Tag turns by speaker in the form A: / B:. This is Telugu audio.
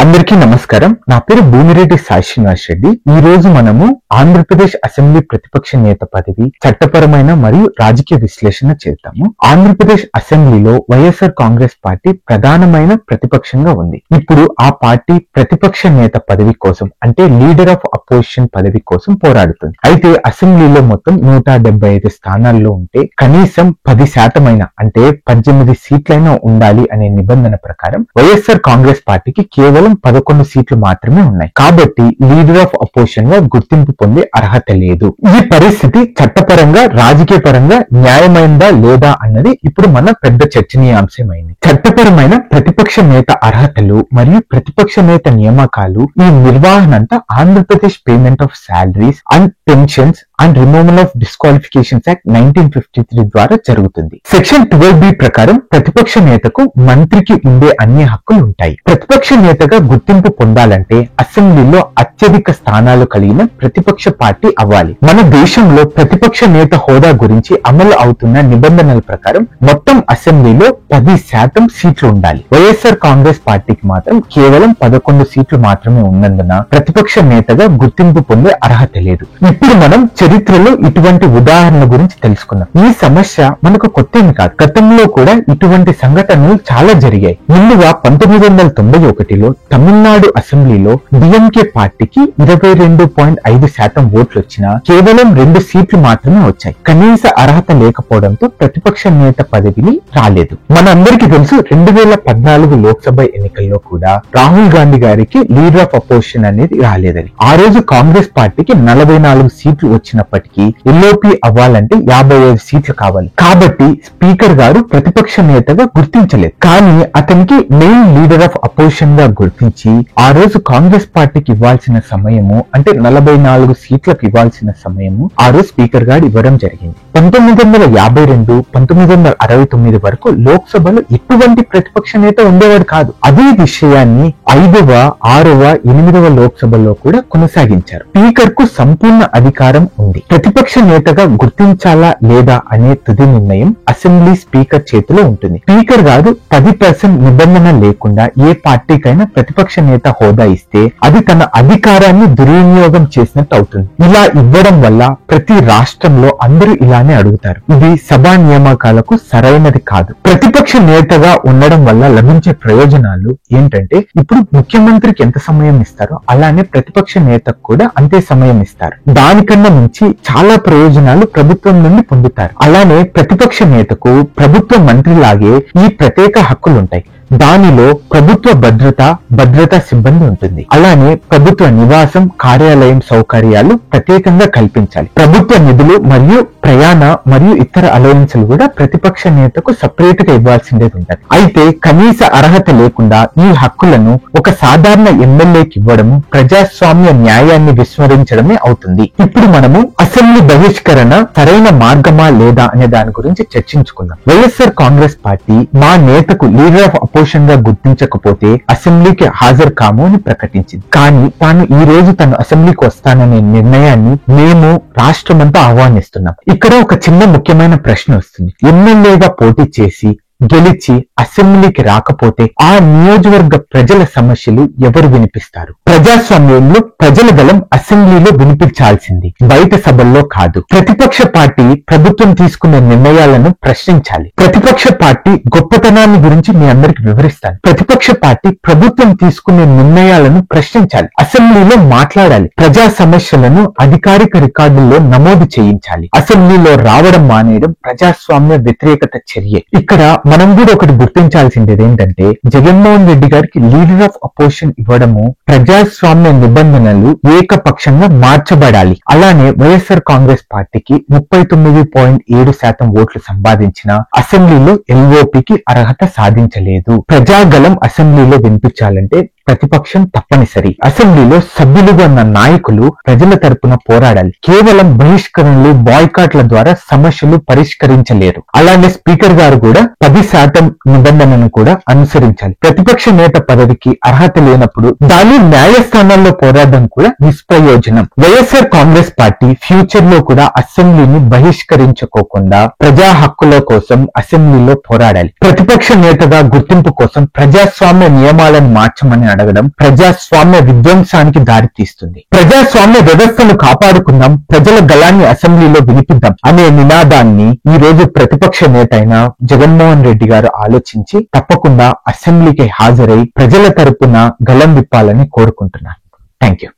A: అందరికీ నమస్కారం. నా పేరు భూమిరెడ్డి సాయి శ్రీనివాస్ రెడ్డి. ఈ రోజు మనము ఆంధ్రప్రదేశ్ అసెంబ్లీ ప్రతిపక్ష నేత పదవి చట్టపరమైన మరియు రాజకీయ విశ్లేషణ చేద్దాము. ఆంధ్రప్రదేశ్ అసెంబ్లీలో వైఎస్ఆర్ కాంగ్రెస్ పార్టీ ప్రధానమైన ప్రతిపక్షంగా ఉంది. ఇప్పుడు ఆ పార్టీ ప్రతిపక్ష నేత పదవి కోసం అంటే లీడర్ ఆఫ్ అపోజిషన్ పదవి కోసం పోరాడుతుంది. అయితే అసెంబ్లీలో మొత్తం 175 స్థానాల్లో ఉంటే కనీసం 10% అంటే 18 సీట్లైనా ఉండాలి అనే నిబంధన ప్రకారం వైఎస్ఆర్ కాంగ్రెస్ పార్టీకి కేవలం 11 సీట్లు మాత్రమే ఉన్నాయి. కాబట్టి లీడర్ ఆఫ్ అపోజిషన్ గా గుర్తింపు పొందే అర్హత లేదు. ఈ పరిస్థితి చట్టపరంగా రాజకీయ పరంగా న్యాయమైందా లేదా అన్నది ఇప్పుడు మన పెద్ద చర్చనీయాంశమైంది. చట్టపరమైన ప్రతిపక్ష నేత అర్హతలు మరియు ప్రతిపక్ష నేత నియామకాలు ఈ నిర్వహణ అంతా Andhra Pradesh payment of salaries and pensions and removal of disqualifications act 1953 ద్వారా జరుగుతుంది. సెక్షన్ 12B ప్రకారం ప్రతిపక్ష నేతకు మంత్రికి ఉండే అన్ని హక్కులు ఉంటాయి. ప్రతిపక్ష నేతగా గుర్తింపు పొందాలంటే అసెంబ్లీలో అత్యధిక స్థానాలు కలిగిన ప్రతిపక్ష పార్టీ అవ్వాలి. మన దేశంలో ప్రతిపక్ష నేత హోదా గురించి అమలు అవుతున్న నిబంధనల ప్రకారం మొత్తం అసెంబ్లీలో 10% సీట్లు ఉండాలి. వైఎస్ఆర్ కాంగ్రెస్ పార్టీకి మాత్రం కేవలం 11 సీట్లు మాత్రమే ఉన్నందున ప్రతిపక్ష నేతగా గుర్తింపు పొందే అర్హత లేదు. ఇప్పుడు మనం చరిత్రలో ఇటువంటి ఉదాహరణ గురించి తెలుసుకుందాం. ఈ సమస్య మనకు కొత్తేమి కాదు. గతంలో కూడా ఇటువంటి సంఘటనలు చాలా జరిగాయి. ముందుగా 1991లో తమిళనాడు అసెంబ్లీలో డిఎంకే పార్టీకి 22.5% ఓట్లు వచ్చినా కేవలం 2 సీట్లు మాత్రమే వచ్చాయి. కనీస అర్హత లేకపోవడంతో ప్రతిపక్ష నేత పదవిని రాలేదు. మనందరికీ తెలుసు 2014 లోక్సభ ఎన్నికల్లో కూడా రాహుల్ గాంధీ గారికి లీడర్ ఆఫ్ అపోజిషన్ అనేది రాలేదని. ఆ రోజు కాంగ్రెస్ పార్టీకి 44 సీట్లు వచ్చినప్పటికీ ఎల్ఓపి అవ్వాలంటే 55 సీట్లు కావాలి. కాబట్టి స్పీకర్ గారు ప్రతిపక్ష నేతగా గుర్తించలేదు. కానీ అతనికి మెయిన్ లీడర్ ఆఫ్ అపోజిషన్ గా గుర్తించి ఆ రోజు కాంగ్రెస్ పార్టీకి ఇవ్వాల్సిన సమయము అంటే 44 సీట్లకు ఇవ్వాల్సిన సమయము ఆ రోజు స్పీకర్ గారు ఇవ్వడం జరిగింది. 1952, 1969 వరకు లోక్సభలో ఎటువంటి ప్రతిపక్ష నేత ఉండేవాడు కాదు. అదే విషయాన్ని 5వ, 6వ, 8వ లోక్సభలో కూడా కొనసాగించారు. స్పీకర్ కు సంపూర్ణ అధికారం ఉంది. ప్రతిపక్ష నేతగా గుర్తించాలా లేదా అనే తుది నిర్ణయం అసెంబ్లీ స్పీకర్ చేతిలో ఉంటుంది. స్పీకర్ గారు 10% నిబంధన లేకుండా ఏ పార్టీకైనా ప్రతిపక్ష నేత హోదా ఇస్తే అది తన అధికారాన్ని దుర్వినియోగం చేసినట్టు అవుతుంది. ఇలా ఇవ్వడం వల్ల ప్రతి రాష్ట్రంలో అందరూ ఇలానే అడుగుతారు. ఇది సభా నియామకాలకు సరైనది కాదు. ప్రతిపక్ష నేతగా ఉండడం వల్ల లభించే ప్రయోజనాలు ఏంటంటే ఇప్పుడు ముఖ్యమంత్రికి ఎంత సమయం ఇస్తారో అలానే ప్రతిపక్ష నేతకు కూడా అంతే సమయం ఇస్తారు. దానికన్నా మించి చాలా ప్రయోజనాలు ప్రభుత్వం నుండి పొందుతారు. అలానే ప్రతిపక్ష నేతకు ప్రభుత్వ మంత్రిలాగే ఈ ప్రత్యేక హక్కులుంటాయి. దానిలో ప్రభుత్వ భద్రతా సిబ్బంది ఉంటుంది. అలానే ప్రభుత్వ నివాసం, కార్యాలయం సౌకర్యాలు ప్రత్యేకంగా కల్పించాలి. ప్రభుత్వ నిధులు మరియు ప్రయాణ మరియు ఇతర అలవెన్సులు కూడా ప్రతిపక్ష నేతకు సపరేట్ గా ఇవ్వాల్సిందేది ఉంటుంది. అయితే కనీస అర్హత లేకుండా ఈ హక్కులను ఒక సాధారణ ఎమ్మెల్యేకి ఇవ్వడము ప్రజాస్వామ్య న్యాయాన్ని విస్మరించడమే అవుతుంది. ఇప్పుడు మనము అసెంబ్లీ బహిష్కరణ సరైన మార్గమా లేదా అనే దాని గురించి చర్చించుకుందాం. వైఎస్ఆర్ కాంగ్రెస్ పార్టీ మా నేతకు లీడర్ ఆఫ్ అపోజిషన్ గా గుర్తించకపోతే అసెంబ్లీకి హాజరు కాము అని ప్రకటించింది. కానీ తాను ఈ రోజు తను అసెంబ్లీకి వస్తాననే నిర్ణయాన్ని మేము రాష్ట్రమంతా ఆహ్వానిస్తున్నాం. ఇక్కడ ఒక చిన్న ముఖ్యమైన ప్రశ్న వస్తుంది. ఎమ్మెల్యేగా పోటీ చేసి గెలిచి అసెంబ్లీకి రాకపోతే ఆ నియోజకవర్గ ప్రజల సమస్యలు ఎవరు వినిపిస్తారు? ప్రజాస్వామ్యంలో ప్రజల గలం అసెంబ్లీలో వినిపించాల్సింది, బయట సభల్లో కాదు. ప్రతిపక్ష పార్టీ ప్రభుత్వం తీసుకునే నిర్ణయాలను ప్రశ్నించాలి. ప్రతిపక్ష పార్టీ గొప్పతనాన్ని గురించి మీ అందరికి వివరిస్తాను. ప్రతిపక్ష పార్టీ ప్రభుత్వం తీసుకునే నిర్ణయాలను ప్రశ్నించాలి, అసెంబ్లీలో మాట్లాడాలి, ప్రజా సమస్యలను అధికారిక రికార్డుల్లో నమోదు చేయించాలి. అసెంబ్లీలో రావడం మానేయడం ప్రజాస్వామ్య వ్యతిరేకత చర్య. ఇక్కడ మనం కూడా ఒకటి గుర్తించాల్సింది ఏంటంటే జగన్మోహన్ రెడ్డి గారికి లీడర్ ఆఫ్ అపోజిషన్ ఇవ్వడము ప్రజాస్వామ్య నిబంధనలు ఏకపక్షంగా మార్చబడాలి. అలానే వైఎస్ఆర్ కాంగ్రెస్ పార్టీకి 39.7% ఓట్లు సంపాదించిన అసెంబ్లీలో ఎల్ఓపికి అర్హత సాధించలేదు. ప్రజాగలం అసెంబ్లీలో వినిపించాలంటే ప్రతిపక్షం తప్పనిసరి. అసెంబ్లీలో సభ్యులుగా ఉన్న నాయకులు ప్రజల తరపున పోరాడాలి. కేవలం బహిష్కరణలు, బాయ్కాట్ల ద్వారా సమస్యలు పరిష్కరించలేరు. అలానే స్పీకర్ గారు కూడా 10% నిబంధనను కూడా అనుసరించాలి. ప్రతిపక్ష నేత పదవికి అర్హత లేనప్పుడు దాని న్యాయస్థానాల్లో పోరాడడం కూడా నిష్ప్రయోజనం. వైఎస్ఆర్ కాంగ్రెస్ పార్టీ ఫ్యూచర్ లో కూడా అసెంబ్లీని బహిష్కరించుకోకుండా ప్రజా హక్కుల కోసం అసెంబ్లీలో పోరాడాలి. ప్రతిపక్ష నేతగా గుర్తింపు కోసం ప్రజాస్వామ్య నియమాలను మార్చమని అడగడం ప్రజాస్వామ్య విధ్వంసానికి దారి తీస్తుంది. ప్రజాస్వామ్య వ్యవస్థను కాపాడుకుందాం, ప్రజల గళాన్ని అసెంబ్లీలో వినిపిద్దాం అనే నినాదాన్ని ఈ రోజు ప్రతిపక్ష నేత అయిన జగన్మోహన్ రెడ్డి గారు ఆలోచించి తప్పకుండా అసెంబ్లీకి హాజరై ప్రజల తరపున గళం విప్పాలని కోరుకుంటున్నాను. Thank you.